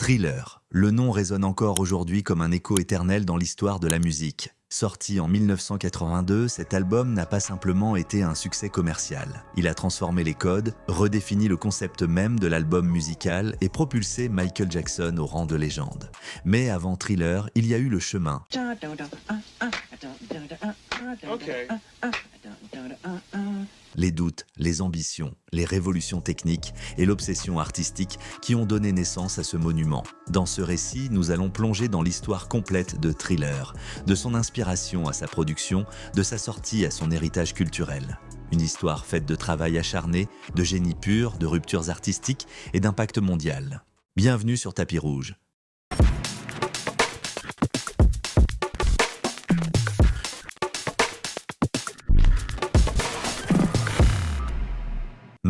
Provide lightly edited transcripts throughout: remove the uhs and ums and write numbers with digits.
Thriller, le nom résonne encore aujourd'hui comme un écho éternel dans l'histoire de la musique. Sorti en 1982, cet album n'a pas simplement été un succès commercial. Il a transformé les codes, redéfini le concept même de l'album musical et propulsé Michael Jackson au rang de légende. Mais avant Thriller, il y a eu le chemin. Okay. Les doutes, les ambitions, les révolutions techniques et l'obsession artistique qui ont donné naissance à ce monument. Dans ce récit, nous allons plonger dans l'histoire complète de Thriller, de son inspiration à sa production, de sa sortie à son héritage culturel. Une histoire faite de travail acharné, de génie pur, de ruptures artistiques et d'impact mondial. Bienvenue sur Tapis Rouge.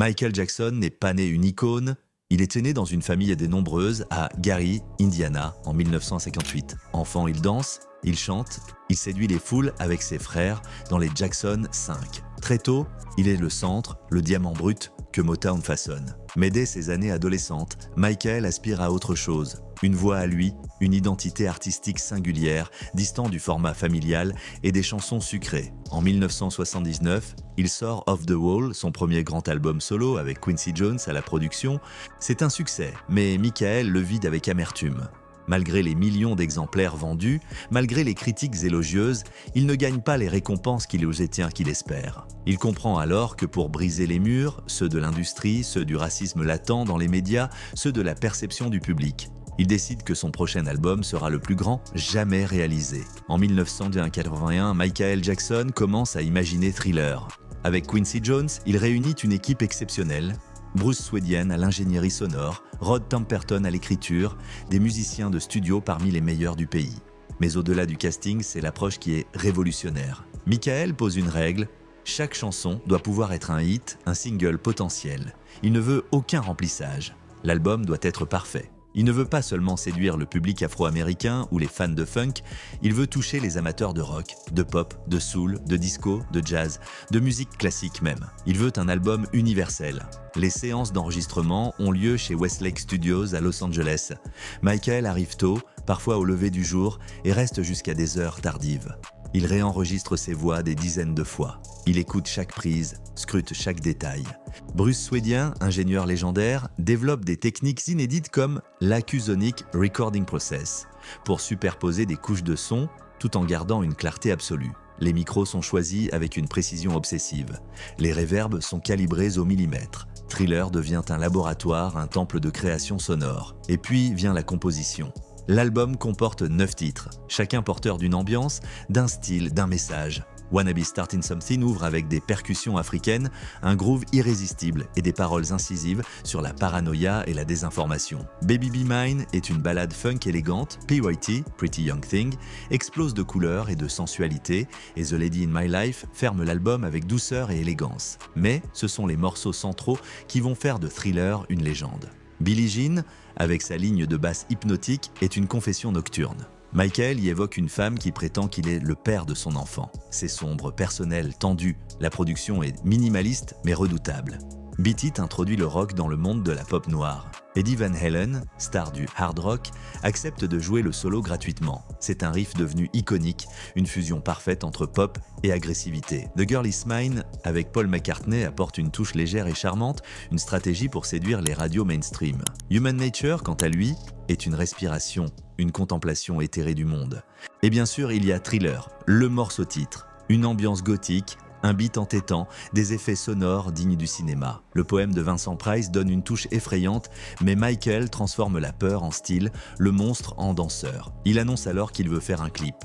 Michael Jackson n'est pas né une icône, il était né dans une famille des nombreuses à Gary, Indiana, en 1958. Enfant, il danse, il chante, il séduit les foules avec ses frères dans les Jackson 5. Très tôt, il est le centre, le diamant brut que Motown façonne. Mais dès ses années adolescentes, Michael aspire à autre chose. Une voix à lui, une identité artistique singulière, distant du format familial et des chansons sucrées. En 1979, il sort Off the Wall, son premier grand album solo avec Quincy Jones à la production. C'est un succès, mais Michael le vide avec amertume. Malgré les millions d'exemplaires vendus, malgré les critiques élogieuses, il ne gagne pas les récompenses qu'il espère. Il comprend alors que pour briser les murs, ceux de l'industrie, ceux du racisme latent dans les médias, ceux de la perception du public, il décide que son prochain album sera le plus grand jamais réalisé. En 1981, Michael Jackson commence à imaginer Thriller. Avec Quincy Jones, il réunit une équipe exceptionnelle. Bruce Swedien à l'ingénierie sonore, Rod Temperton à l'écriture, des musiciens de studio parmi les meilleurs du pays. Mais au-delà du casting, c'est l'approche qui est révolutionnaire. Michael pose une règle, chaque chanson doit pouvoir être un hit, un single potentiel. Il ne veut aucun remplissage. L'album doit être parfait. Il ne veut pas seulement séduire le public afro-américain ou les fans de funk, il veut toucher les amateurs de rock, de pop, de soul, de disco, de jazz, de musique classique même. Il veut un album universel. Les séances d'enregistrement ont lieu chez Westlake Studios à Los Angeles. Michael arrive tôt, parfois au lever du jour, et reste jusqu'à des heures tardives. Il réenregistre ses voix des dizaines de fois. Il écoute chaque prise, scrute chaque détail. Bruce Swedien, ingénieur légendaire, développe des techniques inédites comme l'Acusonic Recording Process pour superposer des couches de son tout en gardant une clarté absolue. Les micros sont choisis avec une précision obsessive. Les reverbs sont calibrés au millimètre. Thriller devient un laboratoire, un temple de création sonore. Et puis vient la composition. L'album comporte 9 titres, chacun porteur d'une ambiance, d'un style, d'un message. Wanna Be Startin' Something ouvre avec des percussions africaines, un groove irrésistible et des paroles incisives sur la paranoïa et la désinformation. Baby Be Mine est une ballade funk élégante, PYT, Pretty Young Thing, explose de couleurs et de sensualité, et The Lady in My Life ferme l'album avec douceur et élégance. Mais ce sont les morceaux centraux qui vont faire de Thriller une légende. Billie Jean, avec sa ligne de basse hypnotique, est une confession nocturne. Michael y évoque une femme qui prétend qu'il est le père de son enfant. C'est sombre, personnel, tendu. La production est minimaliste mais redoutable. Beat It introduit le rock dans le monde de la pop noire. Eddie Van Halen, star du hard rock, accepte de jouer le solo gratuitement. C'est un riff devenu iconique, une fusion parfaite entre pop et agressivité. The Girl Is Mine, avec Paul McCartney, apporte une touche légère et charmante, une stratégie pour séduire les radios mainstream. Human Nature, quant à lui, est une respiration, une contemplation éthérée du monde. Et bien sûr, il y a Thriller, le morceau titre, une ambiance gothique, un beat entêtant, des effets sonores dignes du cinéma. Le poème de Vincent Price donne une touche effrayante, mais Michael transforme la peur en style, le monstre en danseur. Il annonce alors qu'il veut faire un clip.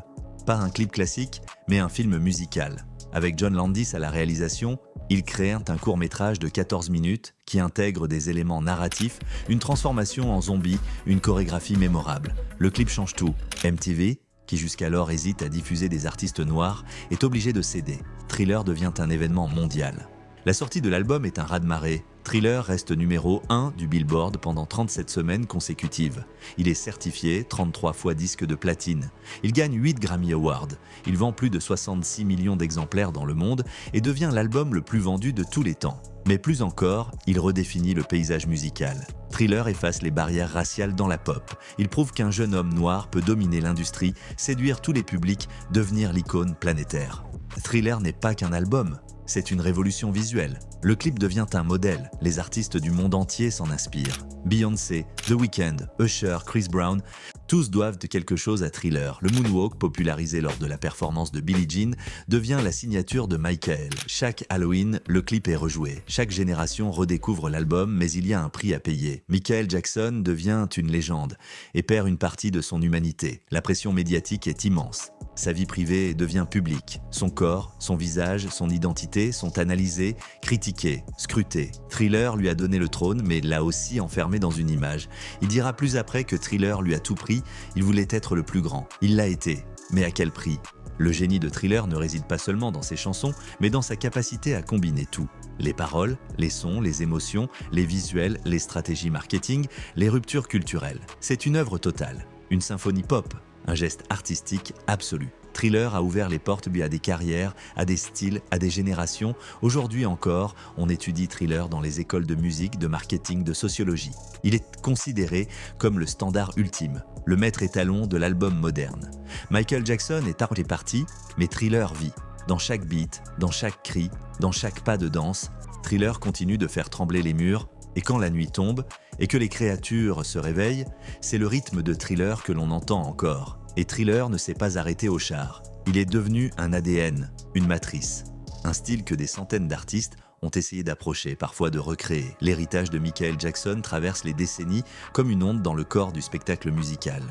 Pas un clip classique, mais un film musical. Avec John Landis à la réalisation, il crée un court-métrage de 14 minutes qui intègre des éléments narratifs, une transformation en zombie, une chorégraphie mémorable. Le clip change tout. MTV, qui jusqu'alors hésite à diffuser des artistes noirs, est obligé de céder. Thriller devient un événement mondial. La sortie de l'album est un raz-de-marée. Thriller reste numéro 1 du Billboard pendant 37 semaines consécutives. Il est certifié 33 fois disque de platine. Il gagne 8 Grammy Awards. Il vend plus de 66 millions d'exemplaires dans le monde et devient l'album le plus vendu de tous les temps. Mais plus encore, il redéfinit le paysage musical. Thriller efface les barrières raciales dans la pop. Il prouve qu'un jeune homme noir peut dominer l'industrie, séduire tous les publics, devenir l'icône planétaire. Thriller n'est pas qu'un album, c'est une révolution visuelle. Le clip devient un modèle, les artistes du monde entier s'en inspirent. Beyoncé, The Weeknd, Usher, Chris Brown, tous doivent quelque chose à Thriller. Le moonwalk, popularisé lors de la performance de Billie Jean, devient la signature de Michael. Chaque Halloween, le clip est rejoué. Chaque génération redécouvre l'album, mais il y a un prix à payer. Michael Jackson devient une légende et perd une partie de son humanité. La pression médiatique est immense. Sa vie privée devient publique. Son corps, son visage, son identité sont analysés, critiqués, scrutés. Thriller lui a donné le trône, mais l'a aussi enfermé dans une image. Il dira plus après que Thriller lui a tout pris, il voulait être le plus grand. Il l'a été, mais à quel prix ? Le génie de Thriller ne réside pas seulement dans ses chansons, mais dans sa capacité à combiner tout. Les paroles, les sons, les émotions, les visuels, les stratégies marketing, les ruptures culturelles. C'est une œuvre totale, une symphonie pop, un geste artistique absolu. Thriller a ouvert les portes à des carrières, à des styles, à des générations. Aujourd'hui encore, on étudie Thriller dans les écoles de musique, de marketing, de sociologie. Il est considéré comme le standard ultime, le maître étalon de l'album moderne. Michael Jackson est à partie, mais Thriller vit. Dans chaque beat, dans chaque cri, dans chaque pas de danse, Thriller continue de faire trembler les murs. Et quand la nuit tombe et que les créatures se réveillent, c'est le rythme de Thriller que l'on entend encore. Et Thriller ne s'est pas arrêté au char. Il est devenu un ADN, une matrice. Un style que des centaines d'artistes ont essayé d'approcher, parfois de recréer. L'héritage de Michael Jackson traverse les décennies comme une onde dans le corps du spectacle musical.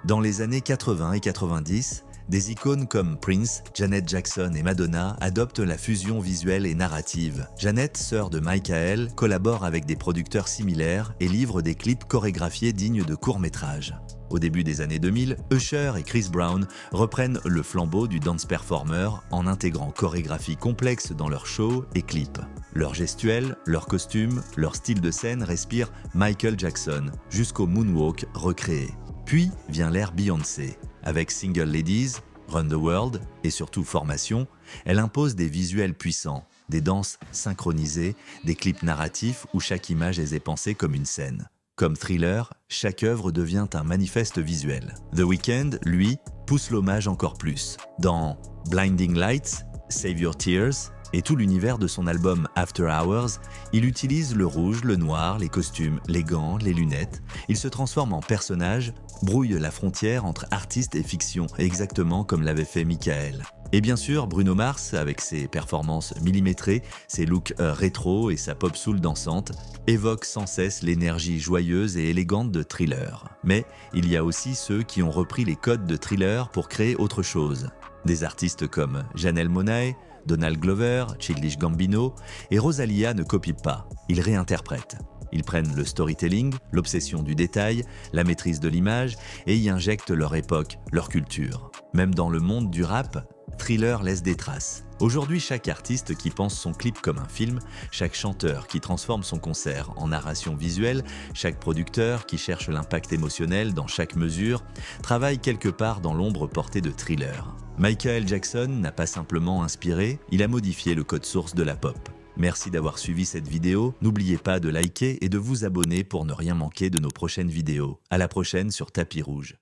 Dans les années 80 et 90, des icônes comme Prince, Janet Jackson et Madonna adoptent la fusion visuelle et narrative. Janet, sœur de Michael, collabore avec des producteurs similaires et livre des clips chorégraphiés dignes de courts-métrages. Au début des années 2000, Usher et Chris Brown reprennent le flambeau du dance performer en intégrant chorégraphie complexe dans leurs shows et clips. Leurs gestuels, leurs costumes, leur style de scène respirent Michael Jackson, jusqu'au moonwalk recréé. Puis vient l'ère Beyoncé. Avec Single Ladies, Run the World et surtout Formation, elle impose des visuels puissants, des danses synchronisées, des clips narratifs où chaque image est pensée comme une scène. Comme Thriller, chaque œuvre devient un manifeste visuel. The Weeknd, lui, pousse l'hommage encore plus. Dans Blinding Lights, Save Your Tears et tout l'univers de son album After Hours, il utilise le rouge, le noir, les costumes, les gants, les lunettes. Il se transforme en personnage, brouille la frontière entre artiste et fiction, exactement comme l'avait fait Michael. Et bien sûr, Bruno Mars, avec ses performances millimétrées, ses looks rétro et sa pop soul dansante, évoque sans cesse l'énergie joyeuse et élégante de Thriller. Mais il y a aussi ceux qui ont repris les codes de Thriller pour créer autre chose. Des artistes comme Janelle Monáe, Donald Glover, Childish Gambino et Rosalia ne copient pas, ils réinterprètent. Ils prennent le storytelling, l'obsession du détail, la maîtrise de l'image et y injectent leur époque, leur culture. Même dans le monde du rap, Thriller laisse des traces. Aujourd'hui, chaque artiste qui pense son clip comme un film, chaque chanteur qui transforme son concert en narration visuelle, chaque producteur qui cherche l'impact émotionnel dans chaque mesure, travaille quelque part dans l'ombre portée de Thriller. Michael Jackson n'a pas simplement inspiré, il a modifié le code source de la pop. Merci d'avoir suivi cette vidéo, n'oubliez pas de liker et de vous abonner pour ne rien manquer de nos prochaines vidéos. À la prochaine sur Tapis Rouge.